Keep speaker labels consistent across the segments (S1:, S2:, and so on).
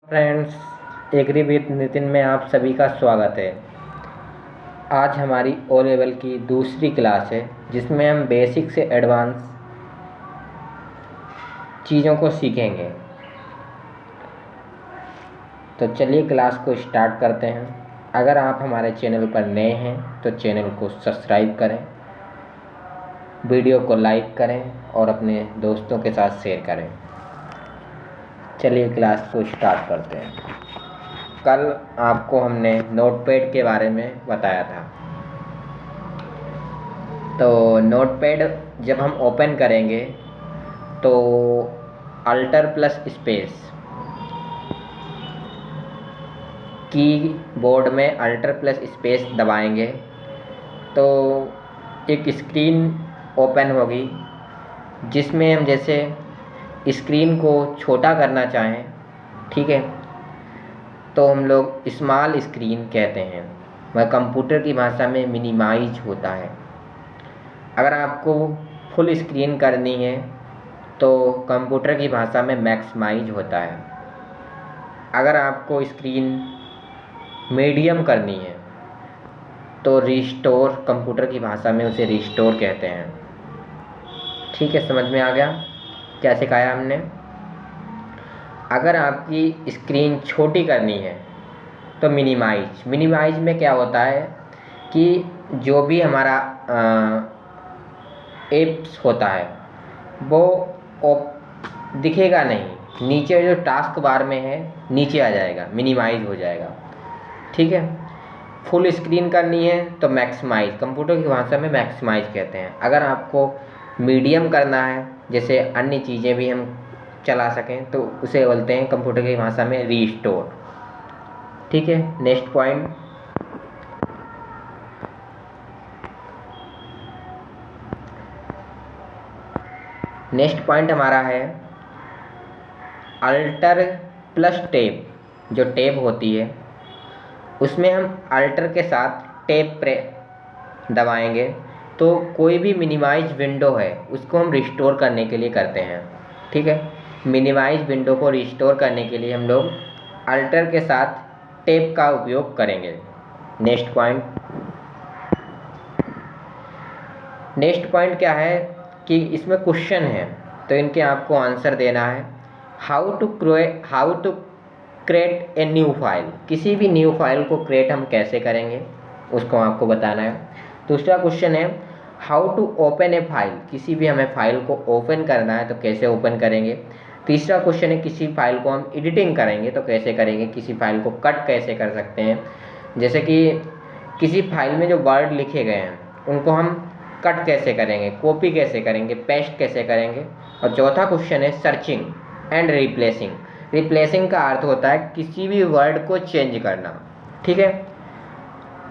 S1: Friends, agree with Nitin में आप सभी का स्वागत है। आज हमारी ओ लेवल की दूसरी क्लास है जिसमें हम बेसिक से एडवांस चीज़ों को सीखेंगे। तो चलिए क्लास को स्टार्ट करते हैं। अगर आप हमारे चैनल पर नए हैं तो चैनल को सब्सक्राइब करें, वीडियो को लाइक करें और अपने दोस्तों के साथ शेयर करें। चलिए क्लास को स्टार्ट करते हैं। कल आपको हमने नोटपैड के बारे में बताया था। तो नोटपैड जब हम ओपन करेंगे तो अल्टर प्लस स्पेस कीबोर्ड में अल्टर प्लस स्पेस दबाएंगे तो एक स्क्रीन ओपन होगी जिसमें हम जैसे स्क्रीन को छोटा करना चाहें, ठीक है, तो हम लोग स्मॉल स्क्रीन कहते हैं। वह कंप्यूटर की भाषा में मिनिमाइज होता है। अगर आपको फुल स्क्रीन करनी है तो कंप्यूटर की भाषा में मैक्सिमाइज होता है। अगर आपको स्क्रीन मीडियम करनी है तो रिस्टोर, कंप्यूटर की भाषा में उसे रिस्टोर कहते हैं। ठीक है, समझ में आ गया क्या सिखाया हमने। अगर आपकी स्क्रीन छोटी करनी है तो मिनिमाइज में क्या होता है कि जो भी हमारा एप्स होता है वो दिखेगा नहीं, नीचे जो टास्क बार में है नीचे आ जाएगा, मिनिमाइज हो जाएगा। ठीक है, फुल स्क्रीन करनी है तो मैक्सिमाइज, कंप्यूटर की भाषा में मैक्सिमाइज कहते हैं। अगर आपको मीडियम करना है, जैसे अन्य चीज़ें भी हम चला सकें, तो उसे बोलते हैं कंप्यूटर की भाषा में रीस्टोर। ठीक है, नेक्स्ट पॉइंट। नेक्स्ट पॉइंट हमारा है अल्टर प्लस टैब। जो टैब होती है उसमें हम अल्टर के साथ टैब दबाएंगे तो कोई भी मिनिमाइज विंडो है उसको हम रिस्टोर करने के लिए करते हैं। ठीक है, मिनिमाइज विंडो को रिस्टोर करने के लिए हम लोग अल्टर के साथ टैब का उपयोग करेंगे। नेक्स्ट पॉइंट क्या है कि इसमें क्वेश्चन है तो इनके आपको आंसर देना है। How to create a new file. किसी भी न्यू फाइल को क्रिएट हम कैसे करेंगे उसको आपको बताना है। दूसरा क्वेश्चन है how to open a file. किसी भी हमें फाइल को ओपन करना है तो कैसे ओपन करेंगे। तीसरा क्वेश्चन है किसी फाइल को हम एडिटिंग करेंगे तो कैसे करेंगे, किसी फाइल को कट कैसे कर सकते हैं, जैसे कि किसी फाइल में जो वर्ड लिखे गए हैं उनको हम कट कैसे करेंगे, कॉपी कैसे करेंगे, पेस्ट कैसे करेंगे। और चौथा क्वेश्चन है सर्चिंग एंड रिप्लेसिंग का अर्थ होता है किसी भी वर्ड को चेंज करना। ठीक है,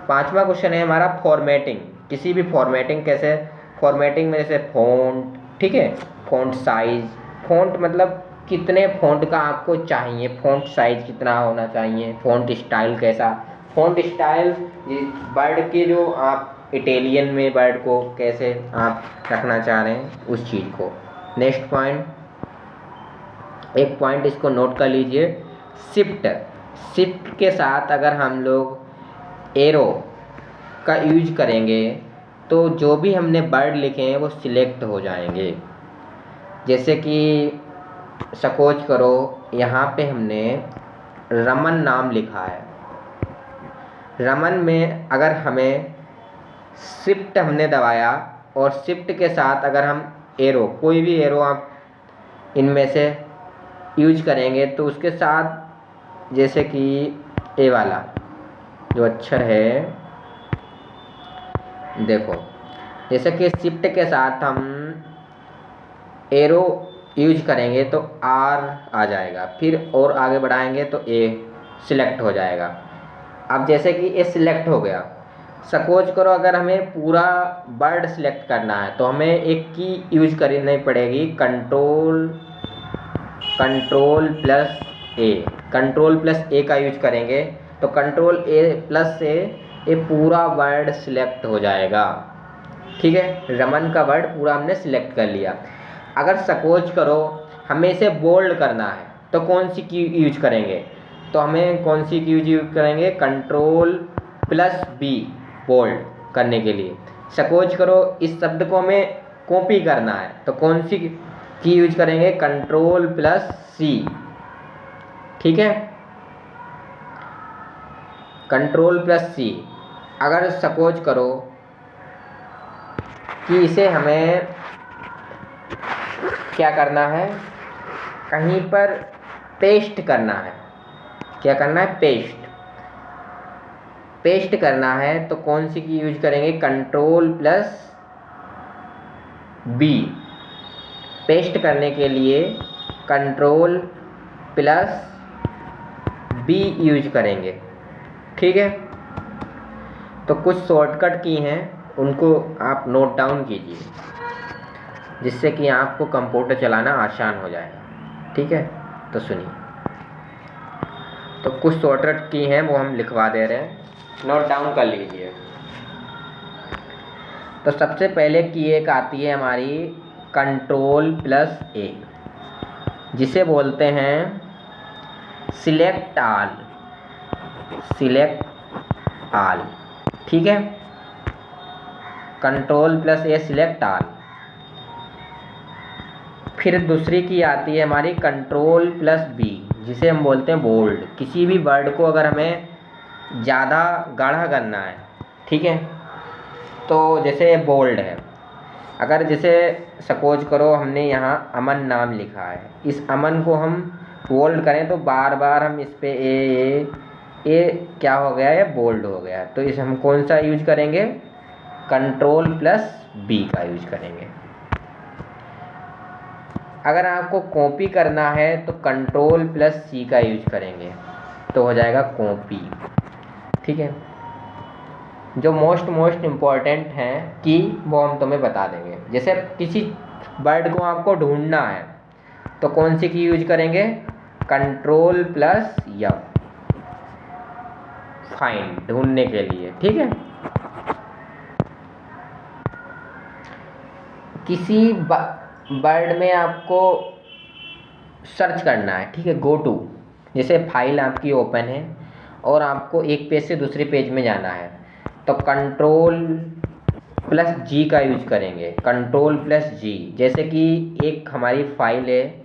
S1: पांचवा क्वेश्चन है हमारा फॉर्मेटिंग। किसी भी फॉर्मेटिंग कैसे, फॉर्मेटिंग में जैसे फ़ॉन्ट, ठीक है, फ़ॉन्ट साइज, फ़ॉन्ट मतलब कितने फ़ॉन्ट का आपको चाहिए, फ़ॉन्ट साइज कितना होना चाहिए, फ़ॉन्ट स्टाइल कैसा, फ़ॉन्ट स्टाइल वर्ड के जो आप इटालियन में वर्ड को कैसे आप रखना चाह रहे हैं उस चीज़ को। नेक्स्ट पॉइंट, एक पॉइंट इसको नोट कर लीजिए, शिफ्ट के साथ अगर हम लोग एरो का यूज करेंगे तो जो भी हमने वर्ड लिखे हैं वो सिलेक्ट हो जाएंगे। जैसे कि सपोज करो यहाँ पे हमने रमन नाम लिखा है, रमन में अगर हमें शिफ्ट हमने दबाया और शिफ्ट के साथ अगर हम एरो, कोई भी एरो आप इनमें से यूज करेंगे तो उसके साथ जैसे कि ए वाला जो अक्षर है, देखो जैसे कि शिफ्ट के साथ हम एरो यूज करेंगे तो आर आ जाएगा, फिर और आगे बढ़ाएंगे तो ए सिलेक्ट हो जाएगा। अब जैसे कि ए सिलेक्ट हो गया, सपोज करो अगर हमें पूरा वर्ड सिलेक्ट करना है तो हमें एक की यूज करनी पड़ेगी, कंट्रोल प्लस ए का यूज करेंगे तो कंट्रोल ए प्लस से ये पूरा वर्ड सिलेक्ट हो जाएगा। ठीक है, रमन का वर्ड पूरा हमने सिलेक्ट कर लिया। अगर सपोज करो हमें इसे बोल्ड करना है तो कौन सी की यूज करेंगे, तो हमें कौन सी की यूज करेंगे, कंट्रोल प्लस बी बोल्ड करने के लिए। सपोज करो इस शब्द को हमें कॉपी करना है तो कौन सी की यूज करेंगे, कंट्रोल प्लस सी। ठीक है, कंट्रोल प्लस सी। अगर सपोज करो कि इसे हमें क्या करना है, कहीं पर पेस्ट करना है, क्या करना है, पेस्ट करना है तो कौन सी की यूज करेंगे, कंट्रोल प्लस बी। पेस्ट करने के लिए कंट्रोल प्लस बी यूज करेंगे। ठीक है, तो कुछ शॉर्टकट की हैं उनको आप नोट डाउन कीजिए जिससे कि आपको कंप्यूटर चलाना आसान हो जाएगा। ठीक है, तो सुनिए, तो कुछ शॉर्टकट की हैं वो हम लिखवा दे रहे हैं, नोट डाउन कर लीजिए। तो सबसे पहले की एक आती है हमारी कंट्रोल प्लस ए, जिसे बोलते हैं सिलेक्ट ऑल। ठीक है, कंट्रोल प्लस ए सिलेक्ट ऑल। फिर दूसरी की आती है हमारी कंट्रोल प्लस बी, जिसे हम बोलते हैं बोल्ड। किसी भी वर्ड को अगर हमें ज़्यादा गाढ़ा करना है, ठीक है, तो जैसे बोल्ड है, अगर जैसे सपोज करो हमने यहाँ अमन नाम लिखा है, इस अमन को हम बोल्ड करें तो बार बार हम इस पे ए क्या हो गया है, बोल्ड हो गया। तो इस हम कौन सा यूज करेंगे, कंट्रोल प्लस बी का यूज करेंगे। अगर आपको कॉपी करना है तो कंट्रोल प्लस सी का यूज करेंगे तो हो जाएगा कॉपी। ठीक है, जो मोस्ट इम्पॉर्टेंट हैं कि वो हम तुम्हें बता देंगे। जैसे किसी वर्ड को आपको ढूंढना है तो कौन सी की यूज करेंगे, कंट्रोल प्लस एफ, फाइंड, ढूंढने के लिए। ठीक है, किसी वर्ड में आपको सर्च करना है, ठीक है, गो टू, जैसे फाइल आपकी ओपन है और आपको एक पेज से दूसरे पेज में जाना है तो कंट्रोल प्लस जी का यूज करेंगे, कंट्रोल प्लस जी। जैसे कि एक हमारी फाइल है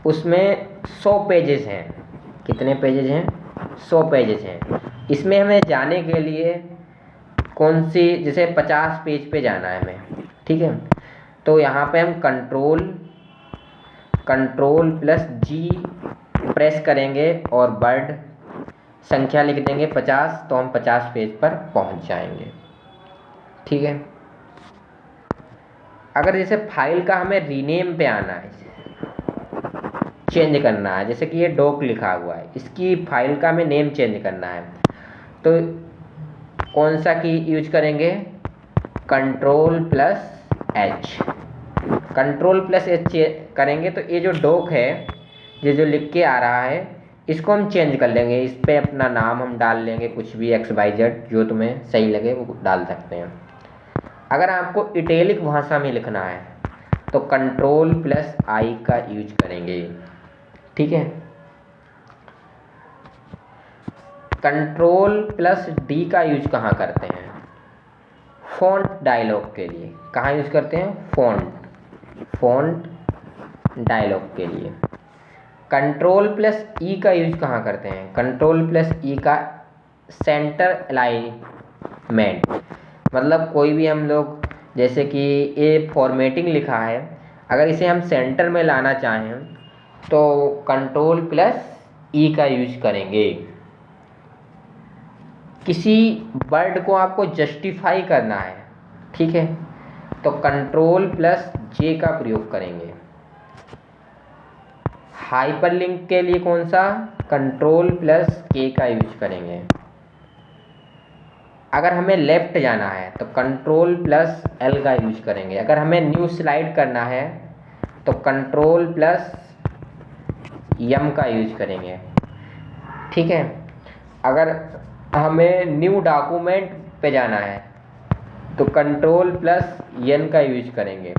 S1: उसमें 100 पेजेस हैं, कितने पेजेस हैं, 100 पेजेस हैं। इसमें हमें जाने के लिए कौन सी, जैसे 50 पेज पे जाना है हमें, ठीक है, तो यहाँ पे हम कंट्रोल प्लस जी प्रेस करेंगे और वर्ड संख्या लिख देंगे 50, तो हम 50 पेज पर पहुँच जाएंगे। ठीक है, अगर जैसे फाइल का हमें रीनेम पे आना है, चेंज करना है, जैसे कि ये डॉक लिखा हुआ है, इसकी फाइल का हमें नेम चेंज करना है तो कौन सा की यूज करेंगे, control plus H. Control plus H करेंगे तो ये जो डॉक है, ये जो लिख के आ रहा है, इसको हम चेंज कर लेंगे। इस पे अपना नाम हम डाल लेंगे, कुछ भी XYZ जो तुम्हें सही लगे वो डाल सकते हैं। अगर आपको इटैलिक भाषा में लिखना है तो कंट्रोल प्लस आई का यूज करेंगे। ठीक है, कंट्रोल प्लस डी का यूज कहाँ करते हैं, फ़ॉन्ट डायलॉग के लिए। कहाँ यूज करते हैं, फ़ॉन्ट डायलॉग के लिए। कंट्रोल प्लस ई का यूज कहाँ करते हैं, कंट्रोल प्लस ई का सेंटर अलाइनमेंट, मतलब कोई भी हम लोग, जैसे कि ये फॉर्मेटिंग लिखा है, अगर इसे हम सेंटर में लाना चाहें तो कंट्रोल प्लस ई का यूज करेंगे। किसी वर्ड को आपको जस्टिफाई करना है, ठीक है, तो कंट्रोल प्लस जे का प्रयोग करेंगे। हाइपरलिंक के लिए कौन सा, कंट्रोल प्लस के का यूज करेंगे। अगर हमें लेफ्ट जाना है तो कंट्रोल प्लस एल का यूज करेंगे। अगर हमें न्यू स्लाइड करना है तो कंट्रोल प्लस एम का यूज करेंगे। ठीक है, अगर हमें न्यू डॉक्यूमेंट पे जाना है तो कंट्रोल प्लस एन का यूज करेंगे।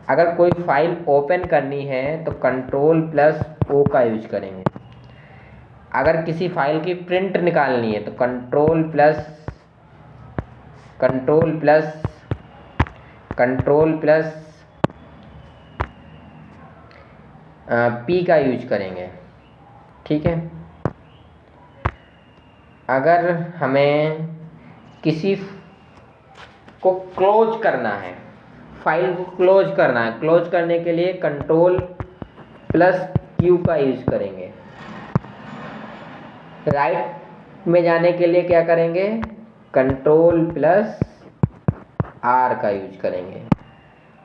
S1: अगर कोई फाइल ओपन करनी है तो कंट्रोल प्लस ओ का यूज करेंगे। अगर किसी फाइल की प्रिंट निकालनी है तो कंट्रोल प्लस पी का यूज करेंगे, ठीक है। अगर हमें किसी को क्लोज करना है, फाइल को क्लोज करना है, क्लोज करने के लिए कंट्रोल प्लस क्यू का यूज करेंगे। राइट में जाने के लिए क्या करेंगे, कंट्रोल प्लस आर का यूज करेंगे।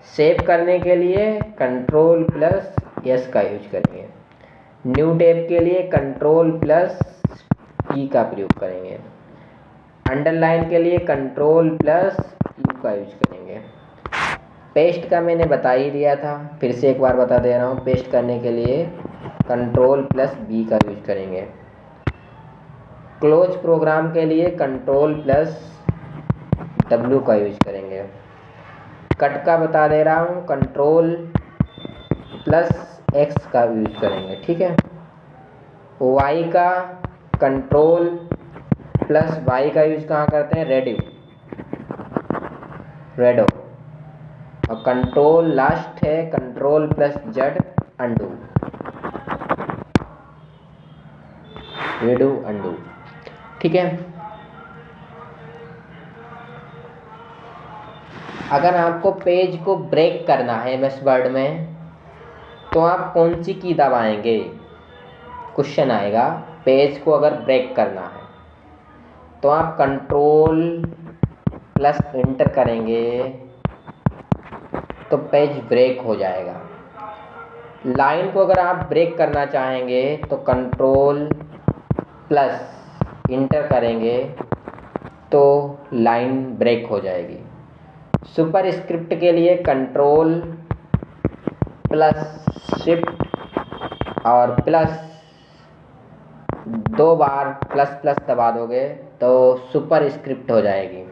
S1: सेव करने के लिए कंट्रोल प्लस एस का यूज करेंगे। न्यू टैब के लिए कंट्रोल प्लस ई का प्रयोग करेंगे। अंडरलाइन के लिए कंट्रोल प्लस यू का यूज करेंगे। पेस्ट का मैंने बता ही दिया था, फिर से एक बार बता दे रहा हूँ। पेस्ट करने के लिए कंट्रोल प्लस बी का यूज करेंगे। क्लोज प्रोग्राम के लिए कंट्रोल प्लस डब्ल्यू का यूज करेंगे। कट का बता दे रहा हूँ, कंट्रोल प्लस एक्स का यूज करेंगे, ठीक है। वाई का कंट्रोल प्लस वाई का यूज कहाँ करते हैं, रेडो। और कंट्रोल लास्ट है, control plus Z undo, redo undo, ठीक है। अगर आपको पेज को ब्रेक करना है एमएस वर्ड में तो आप कौन सी की दबाएंगे, क्वेश्चन आएगा। पेज को अगर ब्रेक करना है तो आप कंट्रोल प्लस एंटर करेंगे तो पेज ब्रेक हो जाएगा। लाइन को अगर आप ब्रेक करना चाहेंगे तो कंट्रोल प्लस एंटर करेंगे तो लाइन ब्रेक हो जाएगी। सुपर स्क्रिप्ट के लिए कंट्रोल प्लस शिफ्ट और प्लस 2 बार प्लस दबा दोगे तो सुपर स्क्रिप्ट हो जाएगी।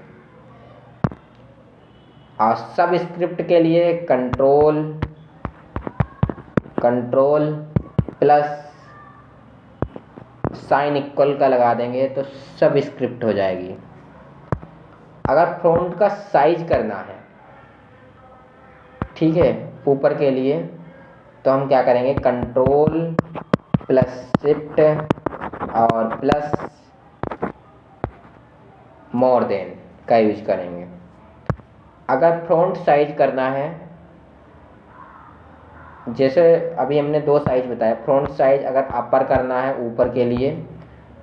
S1: और सब स्क्रिप्ट के लिए कंट्रोल प्लस साइन इक्वल का लगा देंगे तो सब स्क्रिप्ट हो जाएगी। अगर फ़ॉन्ट का साइज करना है, ठीक है, ऊपर के लिए, तो हम क्या करेंगे, कंट्रोल प्लस शिफ्ट और प्लस मोर देन का यूज करेंगे। अगर फ़ॉन्ट साइज करना है, जैसे अभी हमने 2 साइज बताया, फ्रंट साइज अगर अपर करना है ऊपर के लिए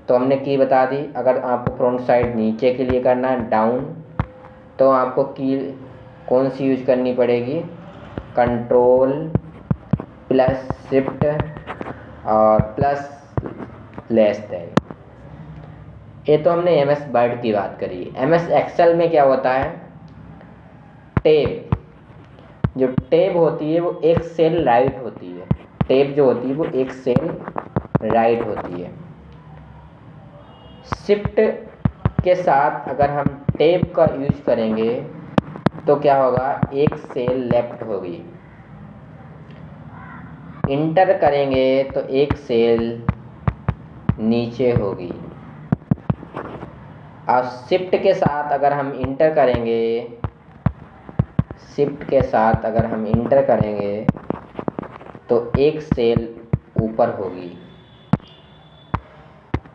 S1: तो हमने की बता दी। अगर आपको फ्रंट साइड नीचे के लिए करना है डाउन तो आपको की कौन सी यूज करनी पड़ेगी, कंट्रोल प्लस शिफ्ट और प्लस लेस देन। ये तो हमने एमएस वर्ड की बात करी। एमएस एक्सेल में क्या होता है, टैब, जो टैब होती है वो एक सेल राइट होती है। टैब जो होती है वो एक सेल राइट होती है। शिफ्ट के साथ अगर हम टैब का यूज करेंगे तो क्या होगा, एक सेल लेफ्ट होगी। इंटर करेंगे तो एक सेल नीचे होगी। और शिफ्ट के साथ अगर हम इंटर करेंगे, तो एक सेल ऊपर होगी।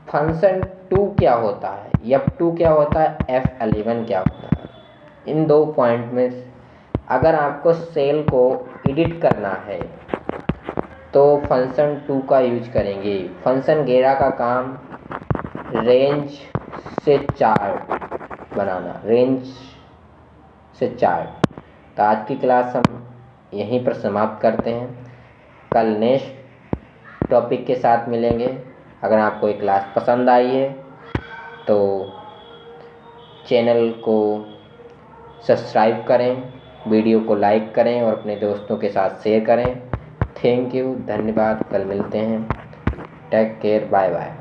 S1: फंक्शन 2 क्या होता है, F2 क्या होता है, F11 क्या होता है। इन 2 पॉइंट में अगर आपको सेल को एडिट करना है तो फंक्शन 2 का यूज करेंगे। फंक्शन 11 का काम रेंज से चार्ट बनाना, रेंज से चार्ट। तो आज की क्लास हम यहीं पर समाप्त करते हैं। कल नेक्स्ट टॉपिक के साथ मिलेंगे। अगर आपको ये क्लास पसंद आई है तो चैनल को सब्सक्राइब करें, वीडियो को लाइक करें और अपने दोस्तों के साथ शेयर करें। थैंक यू, धन्यवाद। कल मिलते हैं। Take care, bye bye.